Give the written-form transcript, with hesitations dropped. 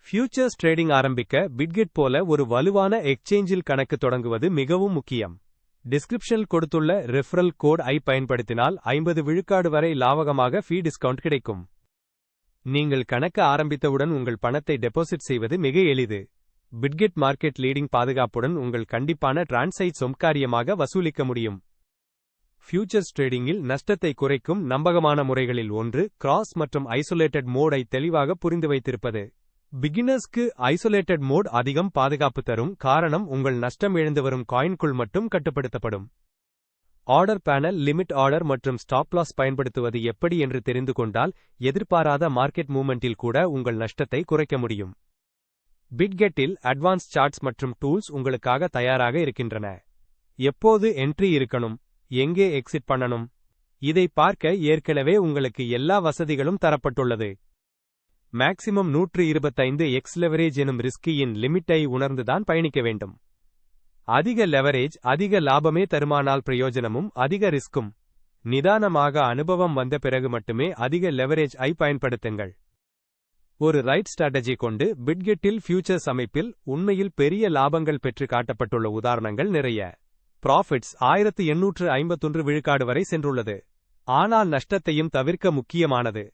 Features trading ஆரம்பிக்க Bitget போல ஒரு வலுவான எக்ஸ்சேஞ்சில் கணக்கு தொடங்குவது மிகவும் முக்கியம். டிஸ்கிரிப்ஷனில் கொடுத்துள்ள ரெஃபரல் கோட் ஐ பயன்படுத்தினால் 50 விழுக்காடு வரை லாபகமாக ஃபீ டிஸ்கவுண்ட் கிடைக்கும். நீங்கள் கணக்கு ஆரம்பித்தவுடன் உங்கள் பணத்தை டெபாசிட் செய்வது மிக எளிது. பிட்கெட் மார்க்கெட் லீடிங் பாதுகாப்புடன் உங்கள் கண்டிப்பான டிரான்ஸை சொம்காரியமாக வசூலிக்க முடியும். ஃபியூச்சர்ஸ் ட்ரேடிங்கில் நஷ்டத்தை குறைக்கும் நம்பகமான முறைகளில் ஒன்று கிராஸ் மற்றும் ஐசோலேட்டட் மோடை தெளிவாக புரிந்து வைத்திருப்பது. பிகினர்ஸ்க்கு ஐசோலேட்டட் மோட் அதிகம் பாதுகாப்பு தரும். காரணம், உங்கள் நஷ்டம் எழுந்து வரும் காயின்குள் மட்டும் கட்டுப்படுத்தப்படும். ஆர்டர் பேனல், லிமிட் ஆர்டர் மற்றும் ஸ்டாப் லாஸ் பயன்படுத்துவது எப்படி என்று தெரிந்து கொண்டால் எதிர்பாராத மார்க்கெட் மூவ்மெண்டில் கூட உங்கள் நஷ்டத்தை குறைக்க முடியும். பிட்கெட்டில் அட்வான்ஸ் சார்ட்ஸ் மற்றும் டூல்ஸ் உங்களுக்காக தயாராக இருக்கின்றன. எப்போது என்ட்ரி இருக்கணும், எங்கே எக்ஸிட் பண்ணணும், இதை பார்க்க ஏற்கனவே உங்களுக்கு எல்லா வசதிகளும் தரப்பட்டுள்ளது. மேக்ஸிமம் 125x லெவரேஜ் எனும் ரிஸ்கியின் லிமிட்டை உணர்ந்துதான் பயணிக்க வேண்டும். அதிக லெவரேஜ் அதிக லாபமே தருமானால் பிரயோஜனமும் அதிக ரிஸ்கும். நிதானமாக அனுபவம் வந்த பிறகு மட்டுமே அதிக லெவரேஜ் ஐ பயன்படுத்துங்கள். ஒரு ரைட் ஸ்ட்ராட்டஜி கொண்டு பிட்கெட்டில் ஃபியூச்சர்ஸ் அமைப்பில் உண்மையில் பெரிய லாபங்கள் பெற்று காட்டப்பட்டுள்ள உதாரணங்கள் நிறைய. ப்ராஃபிட்ஸ் 1851 விழுக்காடு வரை சென்றுள்ளது. ஆனால் நஷ்டத்தையும் தவிர்க்க முக்கியமானது.